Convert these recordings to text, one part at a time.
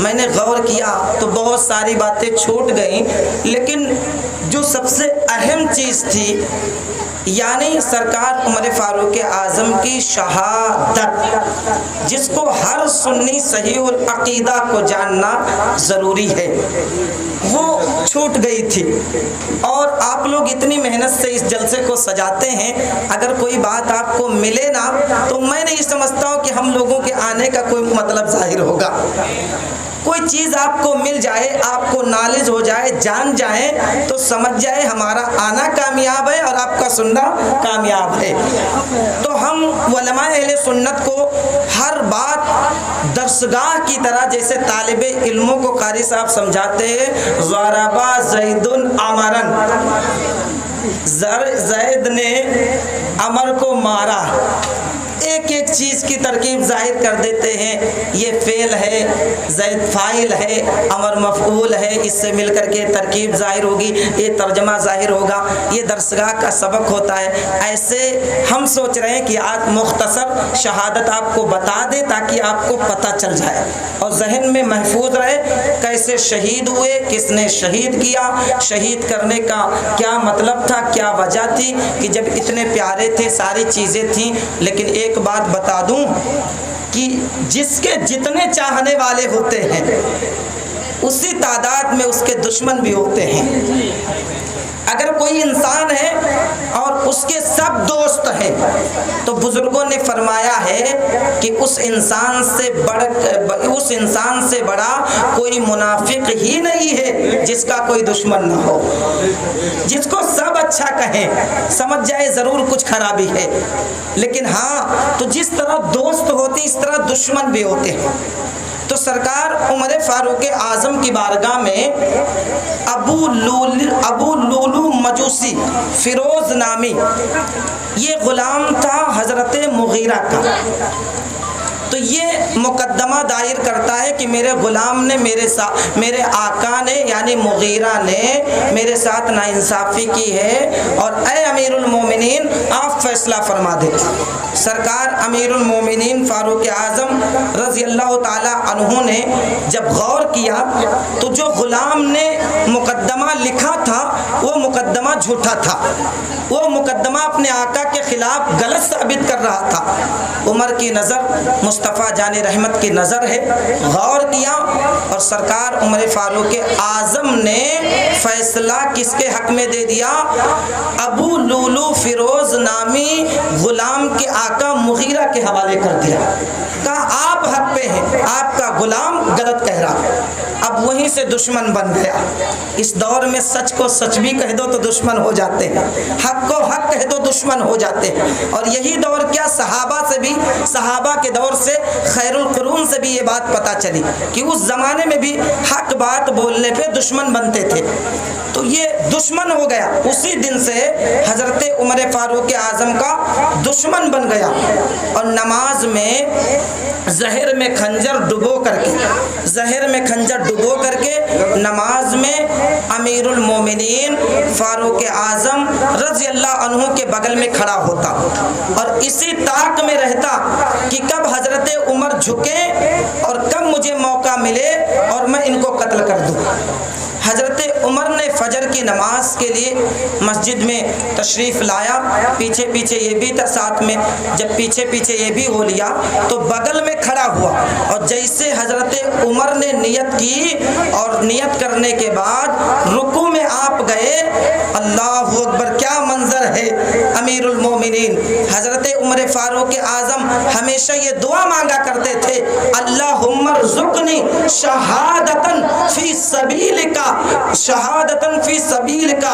میں نے غور کیا تو بہت ساری باتیں چھوٹ گئیں، لیکن جو سب سے اہم چیز تھی یعنی سرکار عمر فاروق اعظم کی شہادت، جس کو ہر سنی صحیح العقیدہ کو جاننا ضروری ہے، وہ چھوٹ گئی تھی۔ اور آپ لوگ اتنی محنت سے اس جلسے کو سجاتے ہیں، اگر کوئی بات آپ کو ملے نا تو میں نہیں سمجھتا ہوں کہ ہم لوگوں کے آنے کا کوئی مطلب ظاہر ہوگا۔ کوئی چیز آپ کو مل جائے، آپ کو نالج ہو جائے، جان جائیں تو سمجھ جائے ہمارا آنا کامیاب ہے اور آپ کا سننا کامیاب ہے۔ تو ہم علماء اہل سنت کو ہر بات درسگاہ کی طرح، جیسے طالب علموں کو قاری صاحب سمجھاتے ہیں، ضربا زید عمرن، زید نے عمر کو مارا، ایک ایک چیز کی ترکیب ظاہر کر دیتے ہیں، یہ فعل ہے، زید فاعل ہے، عمر مفعول ہے، اس سے مل کر کے ترکیب ظاہر ہوگی، یہ ترجمہ ظاہر ہوگا، یہ درسگاہ کا سبق ہوتا ہے۔ ایسے ہم سوچ رہے ہیں کہ آج مختصر شہادت آپ کو بتا دیں تاکہ آپ کو پتہ چل جائے اور ذہن میں محفوظ رہے کیسے شہید ہوئے، کس نے شہید کیا، شہید کرنے کا کیا مطلب تھا، کیا وجہ تھی، کہ جب اتنے پیارے تھے ساری چیزیں تھیں، لیکن ایک بات بتا دوں کہ جس کے جتنے چاہنے والے ہوتے ہیں اسی تعداد میں اس کے دشمن بھی ہوتے ہیں۔ اگر کوئی انسان ہے اور اس کے سب دوست ہیں تو بزرگوں نے فرمایا ہے کہ اس انسان سے بڑا کوئی منافق ہی نہیں ہے جس کا کوئی دشمن نہ ہو، جس کو سب اچھا کہیں، سمجھ جائے ضرور کچھ خرابی ہے، لیکن ہاں تو جس طرح دوست ہوتے اس طرح دشمن بھی ہوتے ہیں۔ تو سرکار عمر فاروق اعظم کی بارگاہ میں ابو لولو مجوسی فیروز نامی یہ غلام تھا حضرت مغیرہ کا۔ تو یہ مقدمہ دائر کرتا ہے کہ میرے غلام نے میرے آقا نے یعنی مغیرہ نے میرے ساتھ ناانصافی کی ہے، اور اے امیر المومنین آپ فیصلہ فرما دیں۔ سرکار امیر المومنین فاروق اعظم رضی اللہ تعالی عنہ نے جب غور کیا تو جو غلام نے مقدمہ لکھا تھا وہ مقدمہ جھوٹا تھا، وہ مقدمہ اپنے آقا کے خلاف غلط ثابت کر رہا تھا۔ عمر کی نظر، مصطفیٰ جان رحمت کی نظر ہے، غور کیا اور سرکار عمر فاروق اعظم نے فیصلہ کس کے حق میں دے دیا؟ ابو لولو فیروز نامی غلام کے آقا مغیرہ کے حوالے کر دیا، کہا آپ حق پہ ہیں، آپ کا غلام غلط کہہ رہا۔ اب وہیں سے دشمن بن گیا۔ اس دور میں سچ کو سچ بھی کہہ دو تو دشمن ہو جاتے ہیں، حق کو حق کہہ دو دشمن ہو جاتے ہیں۔ اور یہی دور کیا صحابہ کے دور سے خیر القرون سے بھی یہ بات پتہ چلی کہ اس زمانے میں بھی حق بات بولنے پہ دشمن بنتے تھے۔ تو یہ دشمن ہو گیا، اسی دن سے حضرت عمر فاروق اعظم کا دشمن بن گیا۔ اور نماز میں زہر میں کھنجر ڈبو کر کے نماز میں امیر المومنین فاروق اعظم رضی اللہ عنہ کے بغل میں کھڑا ہوتا اور اسی طاق میں رہتا کہ کب حضرت عمر جھکیں اور کب مجھے موقع ملے اور میں ان کو قتل کر دوں۔ حضرت عمر نے فجر کی نماز کے لیے مسجد میں تشریف لایا، پیچھے یہ بھی تھا ساتھ میں، جب پیچھے یہ بھی ہو لیا تو بغل میں کھڑا ہوا، اور جیسے حضرت عمر نے نیت کی اور نیت کرنے کے بعد رکوع میں آپ گئے، اللہ اکبر کیا منظر ہے امیر المومنین حضرت عمر فاروق اعظم ہمیشہ یہ دعا مانگا کرتے تھے، اللہم ارزقنی شہادتن فی سبیلک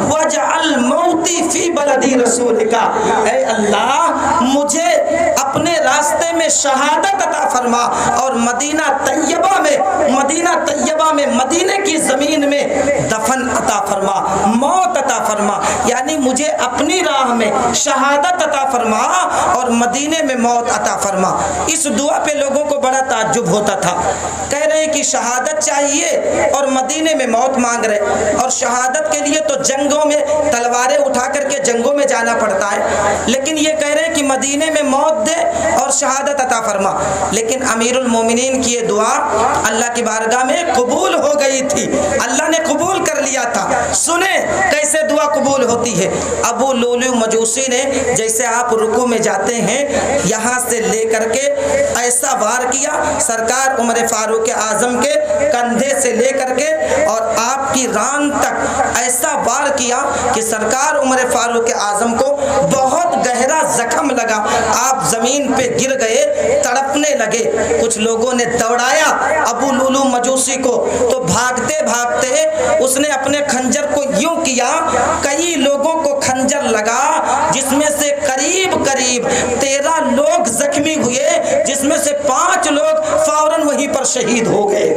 واجعل موتی فی بلدی رسولک۔ اے اللہ مجھے اپنے راستے میں شہادت عطا فرما اور مدینہ طیبہ میں مدینے کی زمین میں دفن عطا فرما، موت عطا فرما، یعنی مجھے اپنی راہ میں شہادت عطا فرما اور مدینے میں موت عطا فرما۔ اس دعا پہ لوگوں کو بڑا تعجب ہوتا تھا، کہہ رہے مدینے کی شہادت چاہیے اور مدینے میں موت مانگ رہے، اور شہادت کے لیے تو جنگوں میں تلواریں اٹھا کر کے جنگوں میں جانا پڑتا ہے، لیکن یہ کہہ رہے ہیں کہ مدینے میں موت دے اور شہادت عطا فرما۔ لیکن امیر المومنین کی یہ دعا اللہ کی بارگاہ میں قبول ہو گئی تھی، اللہ نے قبول کر لیا تھا۔ سنیں کیسے دعا قبول ہوتی ہے۔ ابو لولو مجوسی نے، جیسے آپ رکوع میں جاتے ہیں، یہاں سے لے کر کے ایسا وار کیا سرکار عمر فاروق اعظم کے کندھے سے لے کر کے اور آپ کی ران تک ایسا وار کیا کہ سرکار عمر فاروق اعظم کو بہت گہرا زخم لگا، آپ زمین پہ گر گئے، تڑپنے لگے۔ کچھ لوگوں نے دوڑایا ابو لولو مجوسی کو، تو بھاگتے بھاگتے اس نے اپنے خنجر کو یوں کیا، کئی لوگوں کو خنجر لگا، جس میں سے قریب 13 لوگ زخمی ہوئے، جس میں سے 5 لوگ فوراً وہیں پر شہید ہو گئے۔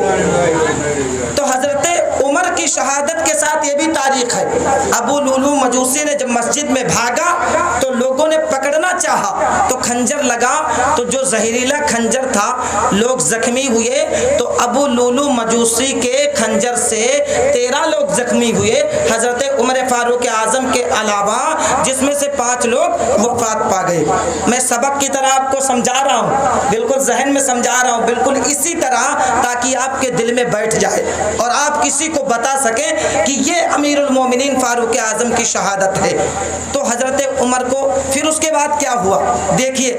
تو حضرت عمر کی شہادت کے ساتھ یہ بھی تاریخ ہے۔ ابو لولو مجوسی نے جب مسجد میں بھاگا تو لوگوں نے پکڑنا چاہا تو خنجر لگا، تو جو زہریلا خنجر تھا، لوگ زخمی ہوئے، تو ابو لولو مجوسی کے خنجر سے 13 لوگ زخمی ہوئے، حضرت عمر فاروق اعظم کے علاوہ، جس میں سے 5 لوگ وفات پا گئے۔ میں سبق کی طرح آپ کو سمجھا رہا ہوں، بالکل ذہن میں سمجھا رہا ہوں، بالکل اسی طرح، تاکہ آپ کے دل میں بیٹھ جائے اور آپ کسی کو بتا سکیں کہ یہ امیر المومنین فاروق اعظم کی شہادت ہے۔ تو حضرت عمر کو پھر اس کے بعد کیا ہوا دیکھیے،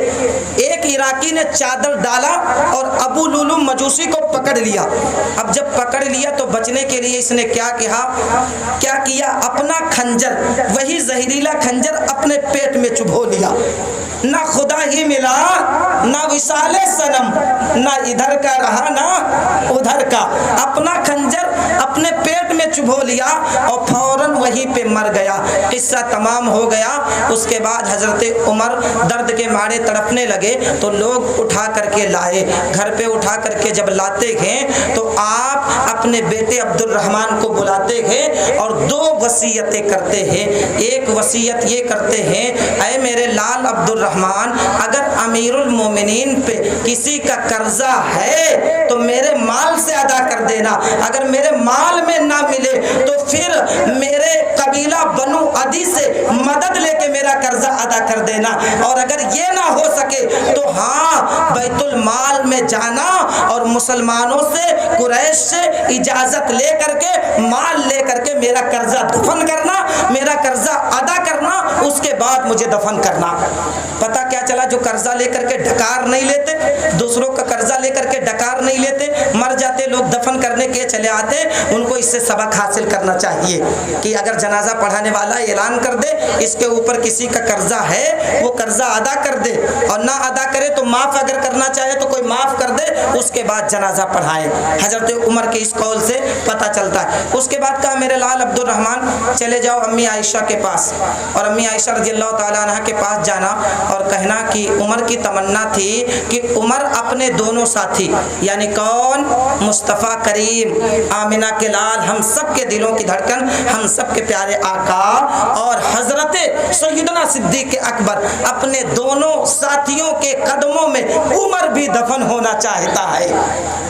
ایک عراقی نے چادر ڈالا اور ابو لولو مجوسی کو پکڑ لیا۔ اب جب پکڑ لیا تو بچنے کے لیے اس نے کیا کیا، اپنا خنجر، وہی زہریلا خنجر اپنے پیٹ میں چبھو لیا۔ نہ خدا ہی ملا، نہ وصال صنم، نہ ادھر کا رہا نہ ادھر کا، اپنا خنجر اپنے پیٹ میں چبھو لیا اور فوراً وہیں پہ مر گیا۔ قصہ تمام ہو گیا۔ اس کے بعد حضرت عمر درد کے مارے تڑپنے لگے تو لوگ اٹھا کر کے لائے، گھر پہ اٹھا کر کے جب لاتے ہیں تو آپ اپنے بیٹے عبد الرحمن کو بلاتے ہیں اور 2 وصیتیں کرتے ہیں۔ ایک وصیت یہ کرتے ہیں، اے میرے لال عبد الرحمن، اگر امیر المومنین پہ کسی کا قرضہ ہے تو میرے مال سے ادا کر دینا، اگر میرے مال میں نہ ملے تو پھر میرے قبیلہ بنو عدی سے مدد لے کے میرا قرضہ ادا کر دینا، اور اگر یہ نہ ہو سکے تو ہاں بیت المال میں جانا اور مسلمانوں سے، قریش سے اجازت لے کر کے، مال لے کر کے میرا قرضہ دفن کرنا، میرا قرضہ ادا کرنا، اس کے بعد مجھے دفن کرنا۔ پتہ کیا چلا، جو قرضہ لے کر کے ڈکار نہیں لیتے، دوسروں کا قرضہ لے کر کے ڈکار نہیں لیتے، مر جاتے لوگ دفن کرنے کے چلے آتے، ان کو اس سے سبق حاصل کرنا چاہیے کہ اگر جنازہ پڑھانے والا اعلان کر دے اس کے اوپر کسی کا قرضہ ہے، وہ قرضہ ادا کر دے، اور نہ ادا کرے تو معاف اگر کرنا چاہے تو کوئی معاف کر دے، اس کے بعد جنازہ پڑھائے۔ حضرت عمر کے اس قول سے پتہ چلتا ہے۔ اس کے بعد کہا، میرے لال عبد الرحمن چلے جاؤ امی عائشہ کے پاس، اور امی عائشہ رضی اللہ تعالیٰ عنہ کے پاس جانا اور کہنا کہ عمر کی تمنا تھی کہ عمر اپنے دونوں ساتھی، یعنی کون، مصطفیٰ کریم، آمنہ کے لال، ہم سب کے دلوں کی دھڑکن، ہم سب کے پیارے آقا، اور حضرت سیدنا صدیق اکبر، اپنے دونوں ساتھیوں کے قدموں میں عمر بھی دفن ہونا چاہتا ہے۔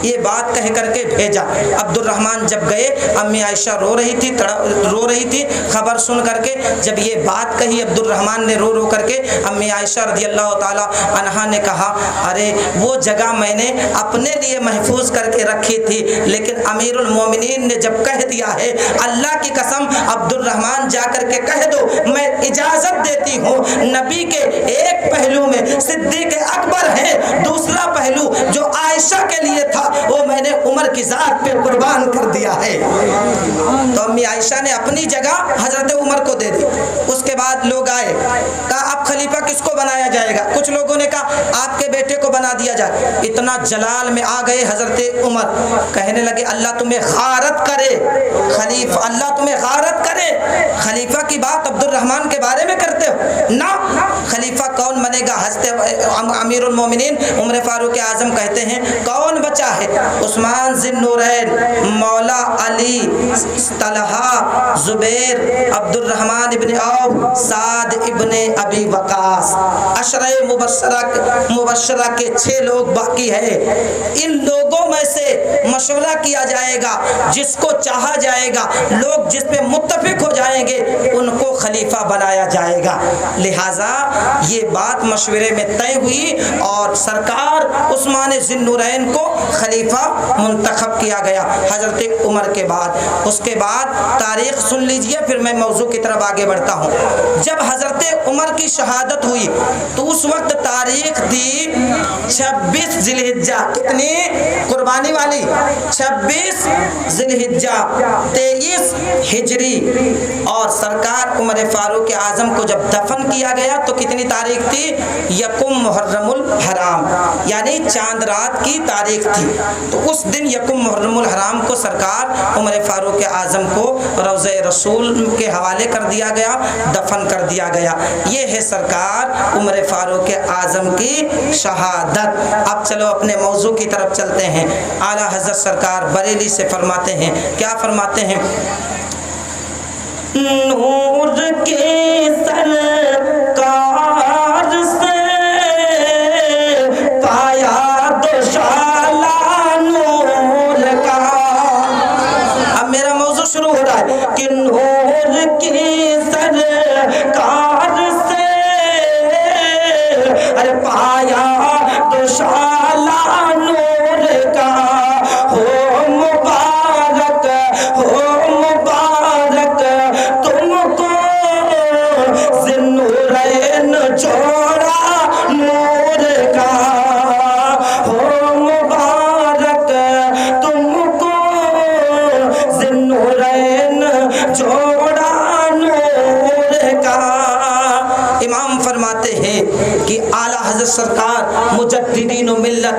یہ بات کہہ کر کے بھیجا۔ عبد الرحمن جب گئے، امی عائشہ رو رہی تھی خبر سن کر کے۔ جب یہ بات کہی عبد الرحمن نے رو رو کر کے، امی عائشہ رضی اللہ تعالیٰ عنہا نے کہا، ارے وہ جگہ میں نے اپنے لیے محفوظ کر کے رکھی تھی، لیکن امیر المومنین نے جب کہہ دیا ہے، اللہ کی قسم عبد الرحمن جا کر کے کہہ دو، میں اجازت دیتی ہوں، نبی کے ایک پہلو میں صدیق اکبر ہے، دوسرا پہلو جو عائشہ کے لیے تھا وہ میں نے عمر کی ذات پہ قربان کر دیا ہے۔ تو امی عائشہ نے اپنی جگہ حضرت عمر کو دے دی۔ اس کے بعد لوگ آئے، کہا اب خلیفہ کس کو بنایا جائے گا؟ کچھ لوگوں نے کہا آپ کے بیٹے کو بنا دیا جائے۔ اتنا جلال میں آ گئے حضرت عمر، کہنے لگے اللہ تمہیں غارت کرے خلیفہ، اللہ تمہیں غارت کرے، خلیفہ کی بات عبد الرحمن کے بارے میں کرتے ہو نا؟ خلیفہ کون بنے گا؟ امیر المومنین عمر فاروق اعظم کہتے ہیں کون بچا ہے؟ عثمان ذی النورین مولا علی، طلحہ، زبیر، عبد الرحمن ابن عوف، سعد ابن ابی وقاص، عشرہ مبشرہ کے 6 لوگ باقی ہیں۔ ان لوگوں میں سے مشورہ کیا جائے گا، جس کو چاہا جائے گا، لوگ جس پہ متفق ہو جائیں گے ان کو خلیفہ بنایا جائے گا۔ لہٰذا یہ بات مشورے میں طے ہوئی اور سرکار عثمان ذی النورین کو خلیفہ منتخب کیا گیا حضرت عمر کے بعد۔ اس کے بعد تاریخ سن لیجئے، پھر میں موضوع کی طرف آگے بڑھتا ہوں۔ جب حضرت عمر کی شہادت ہوئی تو اس وقت تاریخ تھی 26 ذی الحجہ، کتنی قربانی والی، 26 ذی الحجہ 23 ہجری، اور سرکار عمر فاروق اعظم کو جب دفن کیا گیا تو کتنی تاریخ تھی، یکم محرم الحرام، یعنی چاند رات کی تاریخ تھی۔ تو اس دن یکم محرم الحرام کو سرکار عمر فاروق اعظم کو روضہ رسول کے حوالے کر دیا گیا، دفن کر دیا گیا۔ یہ ہے سرکار عمر فاروق اعظم کی شہادت۔ اب چلو اپنے موضوع کی طرف چلتے ہیں۔ اعلیٰ حضرت سرکار بریلی سے فرماتے ہیں، کیا فرماتے ہیں؟ نور کے سرکار سے پایا دوشالہ نور کا۔ اب میرا موضوع شروع ہو رہا ہے کہ نور کی سرکار سے ارے پایا دوشالہ نور کا، ہو مبارک تم کو ذی النورین جوڑا نور کا، ہو مبارک تم کو ذی النورین جوڑا نور کا۔ امام فرماتے ہیں کہ اعلیٰ حضرت سرکار مجددین و ملت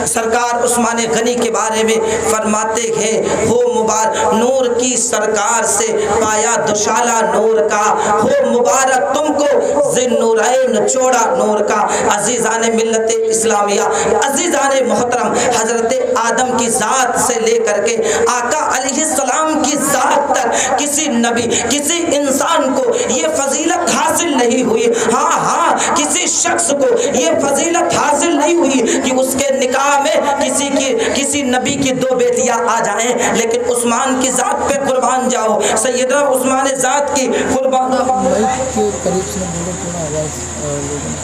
سرکار عثمان غنی کے بارے میں فرماتے ہیں، ہو مبارک نور کی سرکار سے پایا دوشالہ نور کا، ہو مبارک تم کو ذی النورین جوڑا نور کا۔ عزیزان ملت اسلامیہ، عزیزان محترم، حضرت آدم کی ذات سے لے کر کے آقا علیہ السلام کی ذات تک کسی نبی، کسی انسان کو یہ فضیلت حاصل نہیں ہوئی۔ ہاں کسی شخص کو یہ فضیلت حاصل نہیں ہوئی کہ اس کے نکاح میں کسی نبی کی 2 بیٹیاں آ جائیں، لیکن عثمان کی ذات پہ قربان جاؤ، سیدنا عثمان ذات کی قربان۔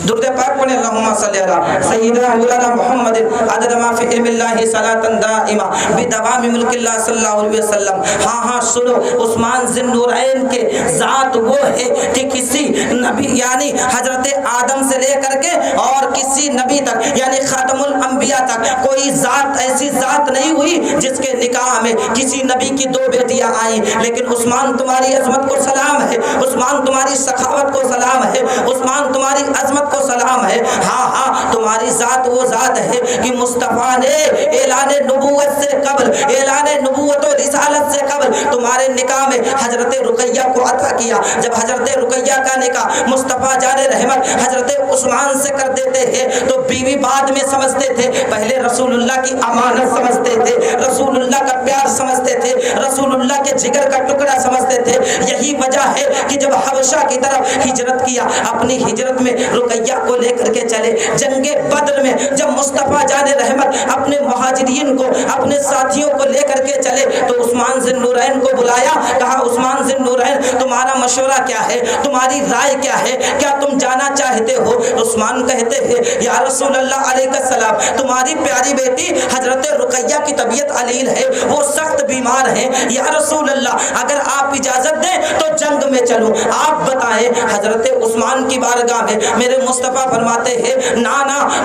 درود پاک پڑھیں، اللہم صلی علی سیدنا مولانا محمد عدد ما فی علم اللہ صلاۃ دائمہ بدوام ملک اللہ صلی اللہ علیہ وسلم۔ ہاں سنو، عثمان ذی النورین کے ذات وہ ہے کہ کسی نبی یعنی حضرت آدم سے لے کر کے اور کسی نبی تک یعنی خاتم الانبیاء تک کوئی ذات ایسی ذات نہیں ہوئی جس کے نکاح میں کسی نبی کی 2 بیٹیاں آئیں۔ لیکن عثمان تمہاری عظمت کو سلام ہے، عثمان تمہاری سخاوت کو سلام ہے، عثمان تمہاری عظمت کو سلام ہے۔ ہاں تمہاری ذات وہ ذات ہے کہ مصطفیٰ نے اعلان نبوت سے قبل، اعلان نبوت و رسالت سے قبل تمہارے نکاح میں حضرت رقیہ کو عطا کیا۔ جب حضرت رقیہ کا نکاح مصطفیٰ جان رحمت حضرت عثمان سے کر دیتے ہیں تو بیوی بعد میں سمجھتے تھے، پہلے رسول اللہ کی امانت سمجھتے تھے، رسول اللہ کا پیار سمجھتے تھے، رسول اللہ کے جگر کا ٹکڑا سمجھتے تھے۔ یہی وجہ ہے کہ جب حبشہ کی طرف ہجرت کیا، اپنی ہجرت میں رقیہ کو لے کر کے چلے۔ جنگ بدر میں جب مصطفیٰ جان رحمت اپنے مہاجرین کو، اپنے ساتھیوں کو لے کر کے چلے تو عثمان ذی النورین کو بلایا، کہا عثمان ذی النورین تمہارا مشورہ کیا ہے، تمہاری رائے کیا ہے، کیا تم جانا چاہتے ہو؟ عثمان کہتے ہیں یا رسول اللہ علیہ السلام، تمہاری پیاری بیٹی حضرت رقیہ کی طبیعت علیل ہے، وہ سخت بیمار ہیں، یا رسول اللہ اگر آپ اجازت دیں تو جنگ میں چلوں، آپ بتائیں۔ حضرت عثمان کی بارگاہ میں میرے مصطفیٰ فرماتے ہیں نا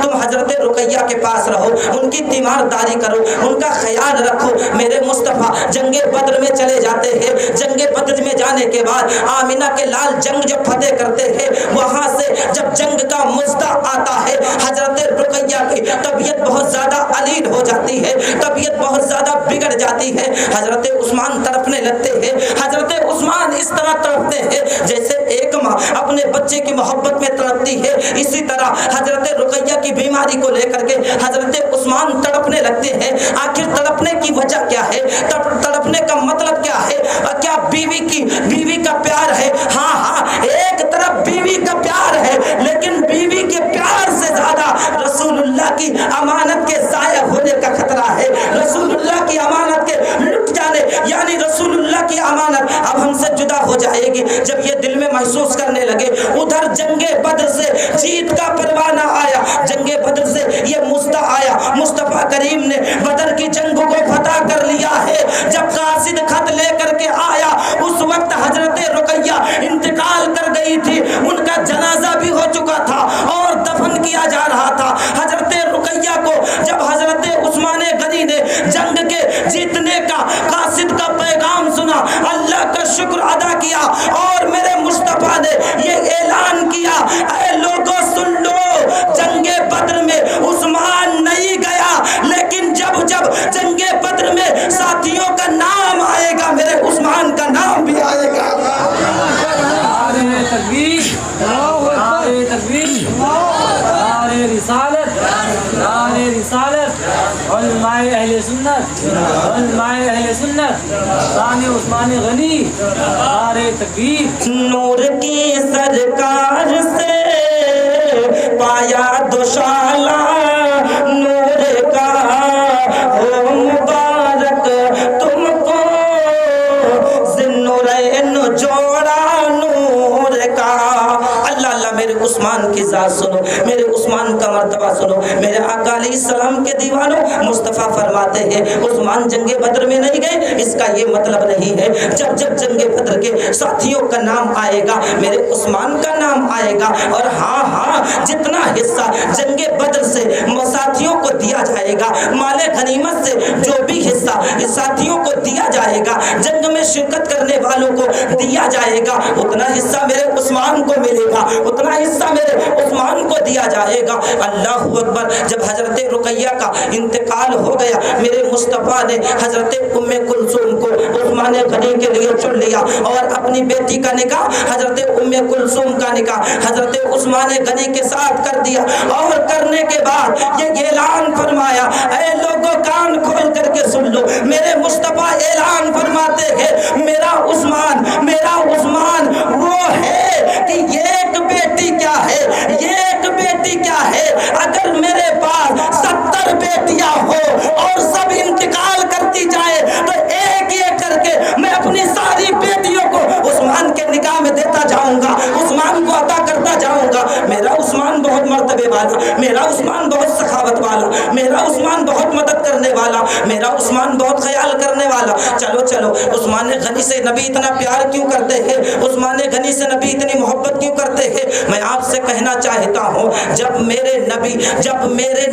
تم حضرت رقیہ کے پاس رہو، ان کی تیمارداری کرو، ان کا خیال رکھو۔ میرے مصطفیٰ جنگ بدر میں چلے جاتے ہیں۔ جنگ بدر میں جانے کے بعد آمینہ کے لال جنگ جب فتح کرتے ہیں، وہاں سے جب جنگ کا مزدہ آتا ہے، حضرت رقیہ کی طبیعت بہت زیادہ علیل ہو جاتی ہے، طبیعت بہت زیادہ بگڑ جاتی ہے۔ حضرت عثمان تڑپنے لگتے ہیں۔ حضرت عثمان اس طرح تڑپتے ہیں جیسے ایک ماں اپنے بچے کی محبت میں تڑپتی ہے، اسی طرح حضرت رقیہ کی بیماری کو لے کر کے حضرت عثمان تڑپنے لگتے ہیں۔ آخر تڑپنے کی وجہ کیا ہے؟ تڑپنے کا کریم نے بدر کی جنگوں کو فتح کر لیا ہے. جب قاصد خط لے کر کے آیا اس وقت حضرت رقیہ انتقال کر گئی تھی, ان کا جنازہ بھی ہو چکا تھا اور دفن کیا جا رہا تھا. حضرت رقیہ کو جب حضرت عثمان غنی نے جنگ کے جیتنے کا قاصد کا پیغام سنا, اللہ کا شکر ادا کیا اور میرے مصطفیٰ نے یہ اعلان کیا, اے لوگوں سن لو, جنگ بدر میں عثمان نہیں گیا, لیکن جب جب جنگ بدر میں ساتھیوں کا نام آئے گا میرے عثمان کا نام بھی آئے گا. نعرہ تکبیر, نعرہ تکبیر, نعرہ رسالت, نعرہ رسالت, علماء اہل سنت, علماء اہل سنت, شان عثمان غنی, نعرہ تکبیر. نور کی سرکار سے پایا دوشالہ نور کا, ہو مبارک تم کو ذوالنورین جوڑا نور کا. اللہ اللہ میرے عثمان کی ذات سنو, میرے عثمان کا مرتبہ سنو. میرے آقا علیہ السلام کے دیوانوں, مصطفیٰ فرماتے ہیں عثمان جنگ بدر میں نہیں گئے, اس کا یہ مطلب نہیں ہے جب جب جنگ بدر کے ساتھیوں کا نام آئے گا میرے عثمان کا نام آئے گا. اور ہاں ہاں جتنا حصہ جنگ بدر سے ساتھیوں کو دیا جائے گا, مال غنیمت سے جو بھی حصہ ساتھیوں کو دیا جائے گا, جنگ میں شرکت کرنے والوں کو دیا جائے گا, اتنا حصہ میرے عثمان کو ملے گا, اتنا حصہ میرے عثمان کو دیا جائے گا. اللہ اکبر. جب حضرت رقیہ کا انتقال ہو گیا میرے مصطفیٰ نے حضرت ام کلثوم کو عثمان غنی کے لیے چن لیا اور اپنی بیٹی کا نکاح حضرت ام کلثوم کا نکاح حضرت عثمان غنی کے ساتھ کر دیا. اور کرنے کے بعد یہ اعلان فرمایا, اے لوگوں کان کھول کر کے سن لو, میرے مصطفیٰ اعلان فرماتے ہیں میرا عثمان وہ ہے کہ ایک بیٹی کیا ہے, ایک بیٹی کیا ہے, اگر میرے پاس 70 بیٹیاں ہو اور سب انتقال کرتی جائے تو ایک ایک کر کے میں اپنی ساری بیٹیوں کو عثمان کے نکاح میں دیتا جاؤں گا, عثمان کو عطا کرتا جاؤں گا. میرا عثمان بہت مرتبے والا, میرا عثمان بہت سخاوت والا, میرا عثمان بہت مدد کرنے والا, میرا عثمان بہت خیال کرنے والا. چلو چلو, عثمان غنی سے نبی اتنا پیار کیوں کرتے ہیں, عثمان غنی سے نبی اتنی محبت کیوں کرتے ہیں؟ میں آپ سے کہنا چاہتا ہوں, جب میرے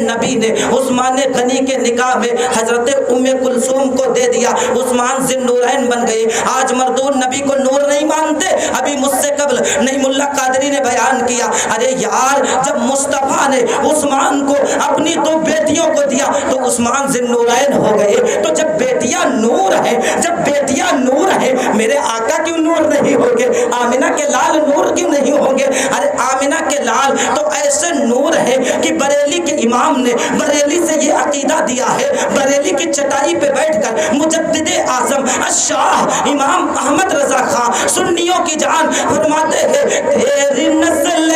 نبی نے عثمان غنی کے نکاح میں حضرت ام کلثوم کو دے دیا, عثمان ذوالنورین بن گئے. آج مردود نبی کو نور نہیں مانتے, ابھی مجھ سے قبل نعیم اللہ قادری نے بیان کیا, ارے یار جب مصطفیٰ نے عثمان کو اپنی 2 بیٹیوں کو دیا تو عثمان ذوالنورین ہو گئے. تو جب بیٹیاں نور ہیں, جب بیٹیاں نور ہیں, میرے آقا کیوں نور نہیں ہوں گے, آمنہ کے لال نور کیوں نہیں ہوں گے؟ ارے آمنہ کے لال تو ایسے نور ہے کہ بریلی کے امام نے بریلی سے یہ عقیدہ دیا ہے, بریلی کی چٹائی پہ بیٹھ کر مجدد اعظم الشاہ امام احمد رضا خان سنیوں کی جان فرماتے ہیں, تیری نسل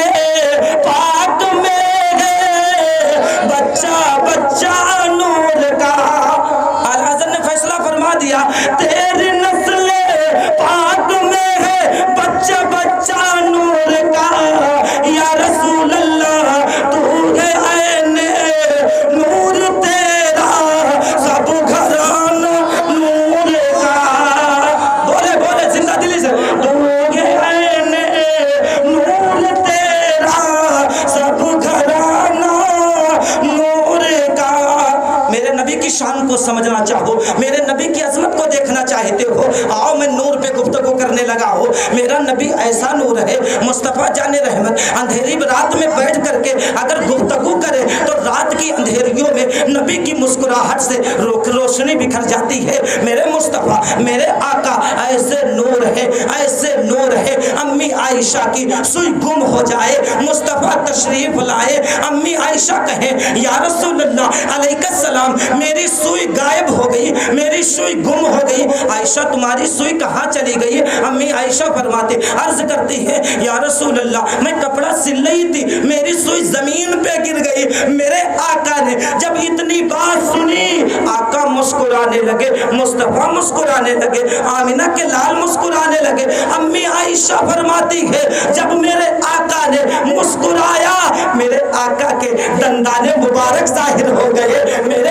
پاک میں ہے بچہ بچہ نور کا. اعلیٰ حضرت نے فیصلہ فرما دیا, تیری نسل پاک میں ہے بچہ بچہ نور کا, یا رسول اللہ تو ہے عین نور تیرا سب گھرانہ نور کا. بولے بولے زندہ دلی سے, تو ہے عین نور تیرا سب گھرانہ نور کا. میرے نبی کی شان کو سمجھنا چاہو, میرے نبی کی عظمت کو دیکھنا چاہتے ہو, آؤ میں نور پہ گفتگو کرنے لگا ہو. میرا نبی ایسا نور ہے, مصطفیٰ جان رحمت اندھیری رات میں بیٹھ کر کے اگر گفتگو کرے تو رات کی اندھیریوں میں نبی کی مسکراہٹ سے روشنی بکھر جاتی ہے. میرے مصطفیٰ میرے آقا ایسے نور ہے, ایسے نور ہے, امی عائشہ کی سوئی گم ہو جائے, مصطفیٰ تشریف لائے, امی عائشہ کہیں یا رسول اللہ علیہ السلام میری سوئی غائب ہو گئی, میری سوئی گم ہو گئی. عائشہ تمہاری سوئی کہاں چلی گئی؟ امی عائشہ فرماتے عرض کرتی ہے یا رسول اللہ میں کپڑا سل رہی تھی, میری سوئی زمین پہ گر گئی. میرے آقا نے جب اتنی بات سنی آقا مسکرانے لگے, مصطفیٰ مسکرانے لگے, آمنہ کے لال مسکرانے لگے. امی عائشہ فرماتی ہے جب میرے آقا نے مسکرایا میرے آقا کے دندان مبارک ظاہر ہو گئے, میرے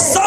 100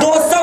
200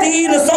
300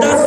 10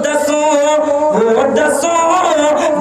10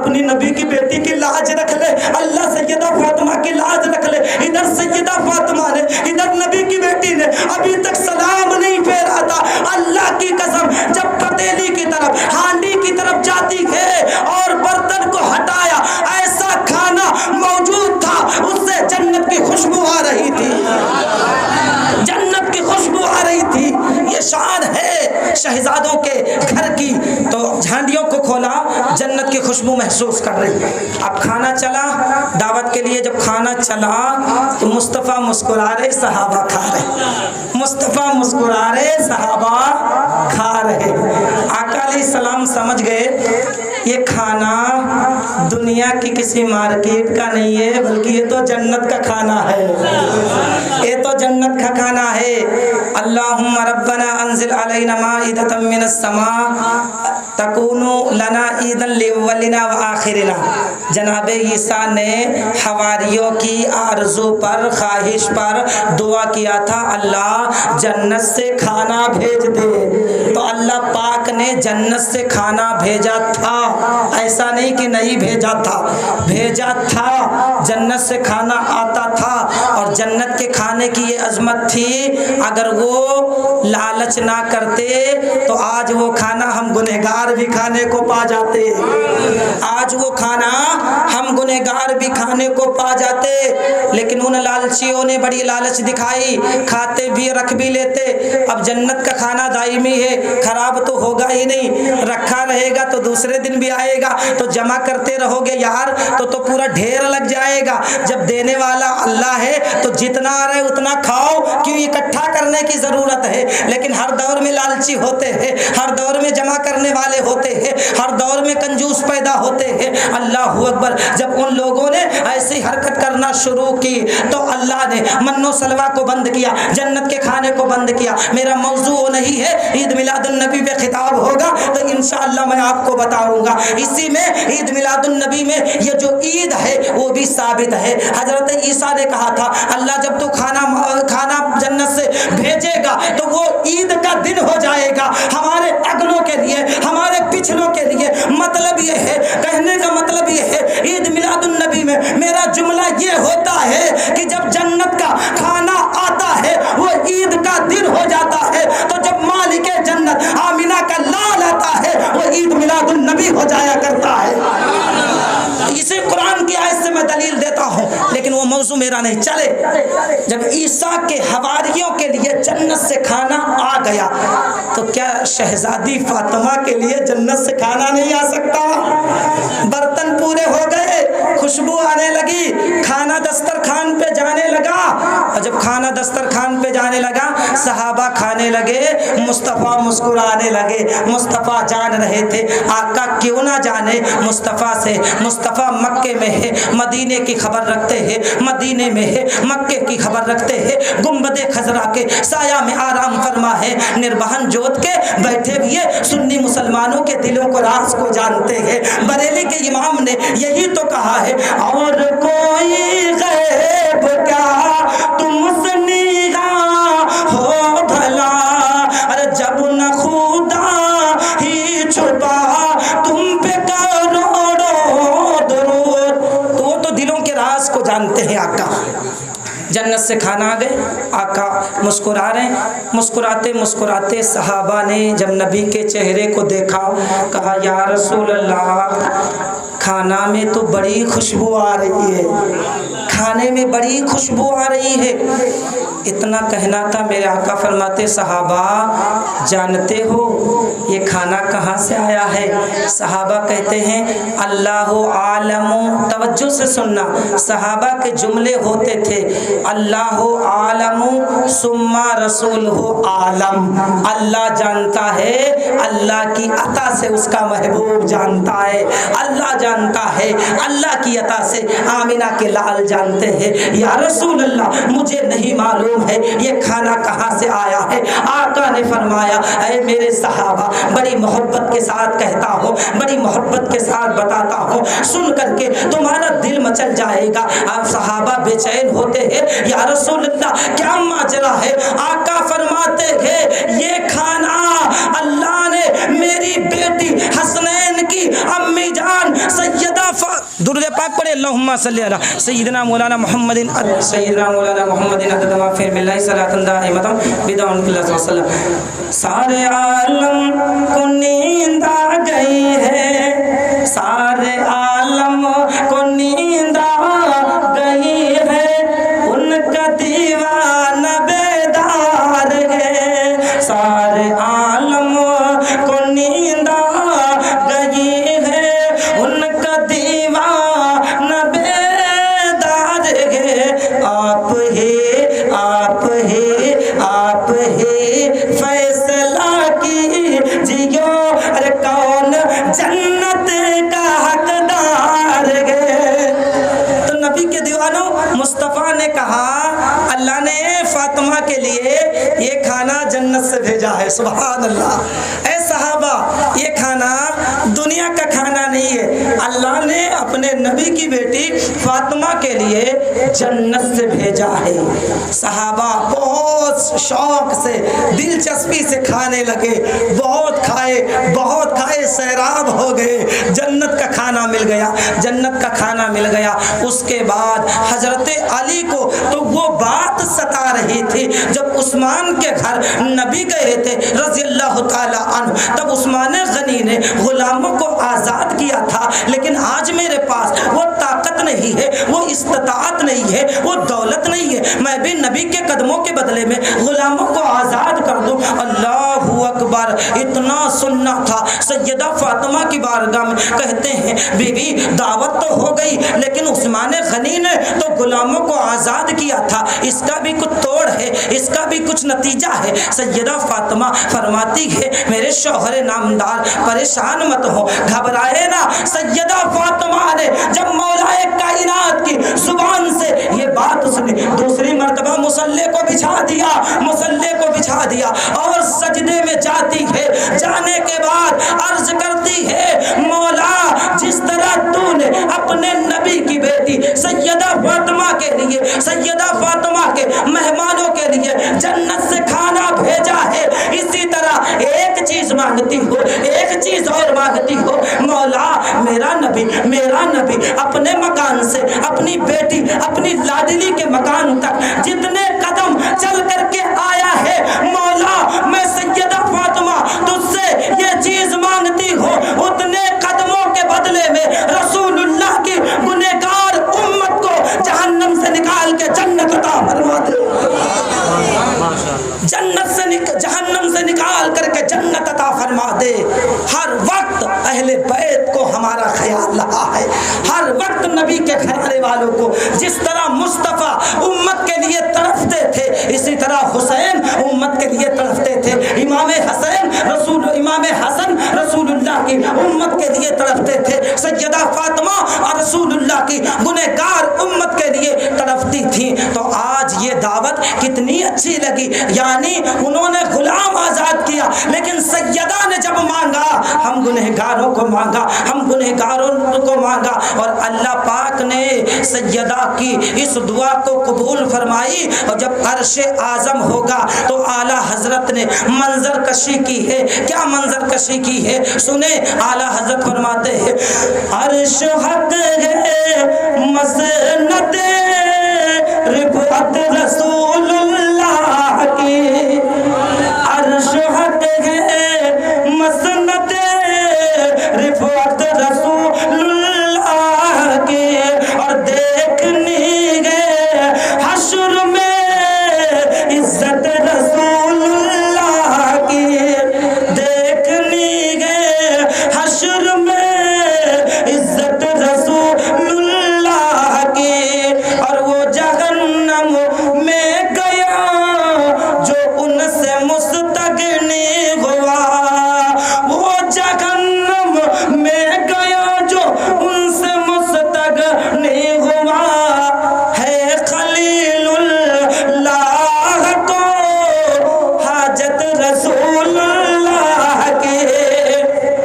اپنی نبی کی بیٹی کی لاج رکھ لے، اللہ سیدہ فاطمہ کی لاج رکھ لے۔ ادھر سیدہ فاطمہ نے، ادھر نبی کی بیٹی نے ابھی تک سلام نہیں پھیرا تھا۔ اللہ کی قسم جب پتیلی کی طرف، ہانڈی کی طرف جاتی ہے اور برتن کو ہٹایا، ایسا کھانا موجود تھا اس سے جنت کی خوشبو آ رہی تھی، جنت کی خوشبو آ رہی تھی۔ یہ شان ہے شہزادوں کے گھر کی۔ تو ہانڈیوں کو کھولا، جنت کی خوشبو محسوس کر رہی۔ اب کھانا چلا، دعوت کے لیے جب کھانا چلا تو مصطفیٰ مسکرا رہے، صحابہ کھا رہے، مصطفیٰ مسکرا رہے، صحابہ کھا رہے۔ آقا علیہ السلام سمجھ گئے یہ کھانا دنیا کی کسی مارکیٹ کا نہیں ہے، بلکہ یہ تو جنت کا کھانا ہے، یہ تو جنت کا کھانا ہے۔ اللہم ربنا انزل علینا مائدۃ من السماء تکون لنا عیدا لاولنا وآخرنا۔ جناب عیسیٰ نے حواریوں کی آرزو پر، خواہش پر دعا کیا تھا، اللہ جنت سے کھانا بھیج دے۔ تو اللہ پاک نے جنت سے کھانا بھیجا تھا، ایسا نہیں کہ نہیں بھیجا تھا، بھیجا تھا۔ جنت سے کھانا آتا تھا، اور جنت کے کھانے کی یہ عظمت تھی، اگر وہ لالچ نہ کرتے تو آج وہ کھانا ہم گنہگار بھی کھانے کو پا جاتے، آج وہ کھانا ہم گنہگار بھی کھانے کو پا جاتے۔ لیکن ان لالچیوں نے بڑی لالچ دکھائی، کھاتے بھی رکھ بھی لیتے۔ اب جنت کا کھانا دائمی ہے، خراب تو ہوگا ہی نہیں، رکھا رہے گا تو دوسرے دن بھی آئے گا، تو جمع کرتے رہو گے یار تو پورا ڈھیر لگ جائے گا۔ جب دینے والا اللہ ہے تو جتنا آ رہے اتنا کھاؤ، کیوں اکٹھا کرنے کی ضرورت ہے۔ لیکن ہر دور میں لالچی ہوتے ہیں، ہر دور میں جمع کرنے والے ہوتے ہیں، ہر دور میں کنجوس پیدا ہوتے ہیں۔ اللہ اکبر، جب ان لوگوں نے ایسی حرکت کرنا شروع کی تو اللہ نے من و سلوہ کو بند کیا، جنت کے کھانے کو بند کیا۔ میرا موضوع نہیں ہے، عید میلاد النبی پہ خطاب ہوگا تو انشاءاللہ میں آپ کو بتاؤں گا۔ اسی میں عید میلاد النبی میں یہ جو عید ہے وہ بھی ثابت ہے۔ حضرت عیسیٰ نے کہا تھا اللہ جب تو کھانا جنت سے بھیجے گا تو وہ عید کا دن ہو جائے گا ہمارے اگلوں کے لیے، ہمارے پچھلوں کے لیے۔ مطلب یہ ہے، کہنے کا مطلب یہ ہے، عید میلاد النبی میں میرا جملہ یہ ہوتا ہے کہ جب جنت کا کھانا آتا ہے وہ عید کا دن ہو جاتا ہے، تو جب مالک جنت آمینہ کا لال آتا ہے وہ عید میلاد النبی ہو جایا کرتا ہے۔ اسے قرآن کی آیت سے میں دلیل دیتا ہوں، لیکن وہ موضوع میرا نہیں۔ چلے، جب عیسیٰ کے حواریوں کے لیے جنت سے کھانا آ گیا تو کیا شہزادی فاطمہ کے لیے جنت سے کھانا نہیں آ سکتا؟ برتن پورے ہو گئے، خوشبو آنے لگی، کھانا دسترخوان پہ جانے لگا، اور جب کھانا دسترخوان پہ جانے لگا صحابہ کھانے لگے، مصطفیٰ مسکرانے لگے۔ مصطفیٰ جان رہے تھے، آقا کیوں نہ جانے مصطفیٰ سے۔ مصطفیٰ مکے میں ہے، مدینے کی خبر رکھتے ہیں، مدینے میں ہے، مکے کی خبر رکھتے ہیں۔ گنبد خضرا کے سایہ میں آرام فرما ہے، نربہن جوت کے بیٹھے ہوئے سنی مسلمانوں کے دلوں کو راز کو جانتے ہیں۔ بریلی کے امام نے یہی تو کہا ہے، اور کوئی غیب کیا تم سے نگاہ ہو بھلا، ارے جب نہ خدا ہی چھپا تم پہ کروڑوں درود۔ تو وہ تو دلوں کے راز کو جانتے ہیں آقا۔ جنت سے کھانا آ گئے، آقا مسکرا رہے ہیں۔ مسکراتے مسکراتے صحابہ نے جب نبی کے چہرے کو دیکھا، کہا یا رسول اللہ کھانا میں تو بڑی خوشبو آ رہی ہے، کھانے میں بڑی خوشبو آ رہی ہے۔ اتنا کہنا تھا، میرے آقا فرماتے صحابہ جانتے ہو یہ کھانا کہاں سے آیا ہے؟ صحابہ کہتے ہیں اللہ عالم، توجہ سے سننا، صحابہ کے جملے ہوتے تھے اللہ عالم ثم رسولہ عالم، اللہ جانتا ہے، اللہ کی عطا سے اس کا محبوب جانتا ہے، اللہ جانتا ہے، اللہ کی عطا سے آمینہ کے لال جانتے ہیں۔ یا رسول اللہ مجھے نہیں معلوم ہے یہ کھانا کہاں سے آیا ہے۔ آقا نے فرمایا اے میرے صحابہ، بڑی محبت کے ساتھ کہتا ہوں، بڑی محبت کے ساتھ بتاتا ہوں، سن کر کے تمہارا دل مچل جائے گا۔ آپ صحابہ بے چین ہوتے ہیں، یا رسول اللہ کیا ماجرا ہے؟ آقا فرماتے ہیں یہ کھانا اللہ نے میری بیٹی حسنین کی امی جان سیدہ درود پاک پڑھے اللہم صلی علی سیدنا مولانا محمد عدد ما فی علم اللہ صلاۃ دائمۃ بدون اللہ صلی اللہ علیہ وسلم. سارے عالم کو نیند آ گئی ہے، سارے عالم کو نیند آ گئی ہے، ان کا دیوانہ بیدار ہے. سارے عالم کو نیند آ گئی ہے، ان کا دیوانہ بیدار ہے. آپ ہی فیصلہ کیجیے، ارے کون جنت کا حقدار ہے. تو نبی کے دیوانوں، مصطفیٰ نے کہا اللہ نے فاطمہ کے لیے یہ کھانا جنت سے بھیجا ہے. سبحان اللہ. اے صحابہ، یہ کھانا دنیا کا کھانا نہیں ہے، اللہ نے اپنے نبی کی بیٹی فاطمہ کے لیے جنت سے بھیجا ہے. صحابہ بہت شوق سے، دلچسپی سے کھانے لگے. بہت کھائے سیراب ہو گئے. جنت کا کھانا مل گیا، جنت کا کھانا مل گیا. اس کے بعد حضرت علی کو تو وہ بات ستا رہی تھی جب عثمان کے گھر نبی گئے تھے رضی اللہ تعالی عنہ. تب عثمان غنی نے غلاموں کو آزاد کیا تھا، لیکن آج میرے پاس وہ طاقت نہیں ہے، وہ استطاعت نہیں ہے، وہ دولت نہیں ہے میں بھی نبی کے قدموں کے بدلے میں غلاموں کو آزاد کر دوں. اللہ اکبر. اتنا سننا تھا. سیدہ فاطمہ کی بارگاہ میں کہتے ہیں بیوی دعوت تو ہو گئی، لیکن عثمان غنی نے تو غلاموں کو آزاد کیا تھا، اس کا بھی کچھ توڑ ہے، اس کا بھی کچھ نتیجہ ہے. سیدہ فاطمہ فرماتی ہے میرے شوہر نامدار پریشان مت ہو، گھبرائے نہ. سیدہ فاطمہ نے جب مولا کائنات کی زبان سے یہ بات سنی، دوسری مرتبہ مصلی کو بچھا دیا اور سجدے میں جاتی ہے. جانے کے بعد عرض کرتی ہے مولا، جس طرح تو نے اپنے نبی کی بیٹی سیدہ فاطمہ کے لیے، سیدہ فاطمہ کے مہمانوں کے لیے جنت سے کھانا بھیجا ہے، اسی طرح ایک چیز مانگتی ہو، ایک چیز اور مانگتی ہو. مولا، میرا نبی اپنے مکان سے اپنی بیٹی، اپنی لاڈلی کے مکان تک جتنے قدم چل کر کے آیا ہے، مولا میں سیدہ فاطمہ تجھ سے یہ چیز مانگتی ہو، اتنے قدموں کے بدلے میں رسول اللہ کی گنہگار امت کو جہنم سے نکال کے جنت عطا فرما دے. جہنم سے نکال کر کے جنت عطا فرما دے. ہر وقت اہل بیت کو ہمارا خیال رہا ہے، ہر وقت نبی کے گھرانے والوں کو جس طرح مصطفیٰ امت کے لیے تڑپتے تھے، اسی طرح حسین امت کے لیے تڑپتے تھے. امام حسن رسول اللہ کی امت کے لیے تڑپتے تھے. سیدہ فاطمہ اور رسول اللہ کی گنہگار امت کے لیے تڑپتی تھی. تو آج یہ دعوت کتنی اچھی لگی، یعنی انہوں نے غلام آزاد کیا، لیکن سیدہ نے جب مانگا، ہم گنہگاروں کو مانگا، اور اللہ پاک نے سیدہ کی اس دعا کو قبول فرمائی. اور جب عرش اعظم ہوگا تو اعلیٰ حضرت نے منظر کشی کی ہے. کیا منظر کشی کی ہے سنیں. اعلیٰ حضرت فرماتے ہیں عرش حق ہے مسند رفعت رسول اللہ کی، عرش حق ہے مسند رفعت رسول اللہ کی. اور دیکھنی ہے حشر میں عزت رسول اللہ کی، دیکھنی ہے حشر میں عزت رسول اللہ کی. اور وہ جہنم میں گیا جو ان سے مستغنی ہوا، وہ جہنم میں گیا جو ان سے مستغنی ہوا. ہے خلیل اللہ کو حاجت رسول اللہ کی.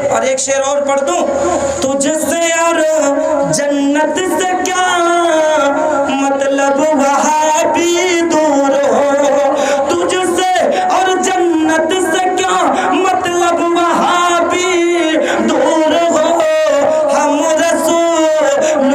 اور ایک شعر اور پڑھ دوں، تجھ سے اور جنت سے کیا مطلب وہاں بھی دور ہو، تجھ سے اور جنت سے کیا مطلب وہاں بھی دور ہو. ہم رسول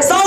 100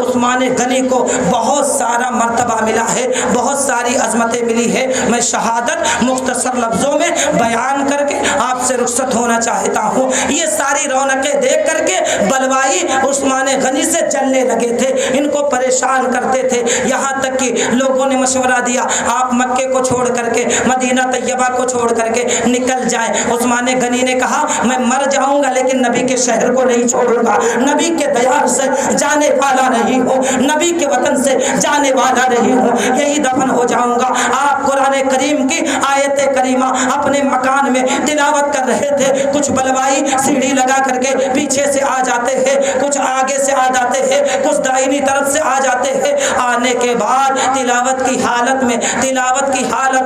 عثمان غنی کو بہت سارا مرتبہ ملا ہے، بہت ساری عظمتیں ملی ہے۔ میں شہادت مختصر لفظوں میں بیان کر کے آپ سے رخصت ہونا چاہتا ہوں۔ یہ ساری رونقیں دیکھ کر کے بلوائی عثمان غنی سے جلنے لگے تھے، ان کو پریشان کرتے تھے، یہاں تک کہ لوگوں نے مشورہ دیا آپ مکے کو چھوڑ کر کے، مدینہ طیبہ کو چھوڑ کر کے نکل جائیں۔ عثمان غنی نے کہا میں مر جاؤں گا لیکن نبی کے شہر کو نہیں چھوڑوں گا، نبی کے دیار سے جانے والا نہیں ہوں، نبی کے وطن سے جانے والا نہیں ہوں، یہی دفن ہو جاؤں گا۔ آپ قرآن کریم کی آیت کریمہ اپنے مکان میں تلاوت کر رہے تھے، کچھ بلوائی سیڑھی لگا کر کے پیچھے سے آ جاتے ہیں، کچھ آگے سے آ جاتے ہیں، کچھ دائنی طرف سے آ جاتے ہیں۔ آنے کے بعد تلاوت کی حالت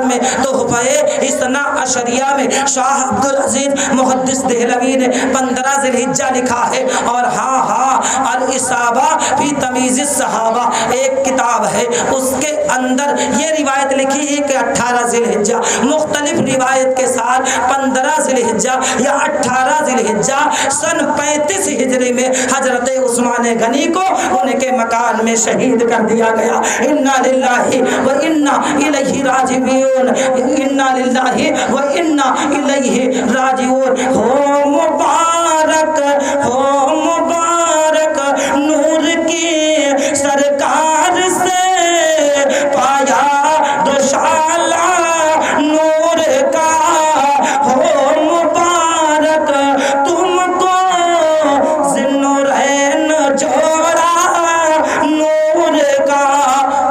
میں تحفہ اثنا عشریہ میں شاہ عبدالعزیز محدث دہلوی نے 15 ذی الحجہ لکھا ہے، اور الاصابہ فی تمیز الصحابہ ایک کتاب ہے، اس کے اندر یہ روایت لکھی ہے کہ 18 ذی الحجہ، مختلف روایت کے ساتھ 15 ذی الحجہ یا 18 ذی الحجہ سن 35 ہجری میں حضرت عثمان غنی کو ان کے مکان میں شہید کر دیا گیا۔ انا للہ و انا الیہ راجعون، انا للہ و انا الیہ راجعون۔ ہو مبارک نور کی سرکار سے پایا دوشالہ نور کا، ہو مبارک تم کو ذوالنورین جوڑا نور کا۔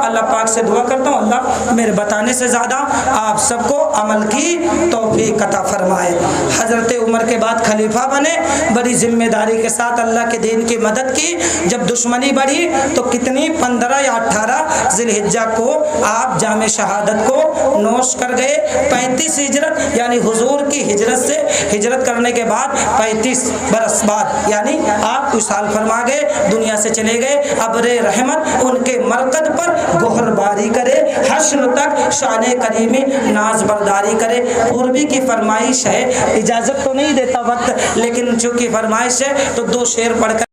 اللہ پاک سے دعا کرتا ہوں اللہ میرے بتانے سے زیادہ آپ سب کو عمل کی توفیق عطا فرمائے۔ حضرت عمر کے بعد خلیفہ بنے، بڑی ذمہ داری کے ساتھ اللہ کے دین کی مدد کی۔ جب دشمنی بڑھی تو کتنی 15 یا 18 ذی الحجہ کو آپ جام شہادت کو نوش کر گئے۔ 35 ہجرت یعنی حضور کی ہجرت سے ہجرت کرنے کے بعد 35 برس بعد یعنی آپ وصال فرما گئے، دنیا سے چلے گئے۔ ابر رحمت ان کے مرقد پر گہر باری کرے، حشر تک شان کریمی ناز برداری کرے۔ پوروی کی فرمائش ہے، اجازت تو نہیں دیتا وقت لیکن چونکہ فرمائش ہے تو 2 شعر پڑھ کر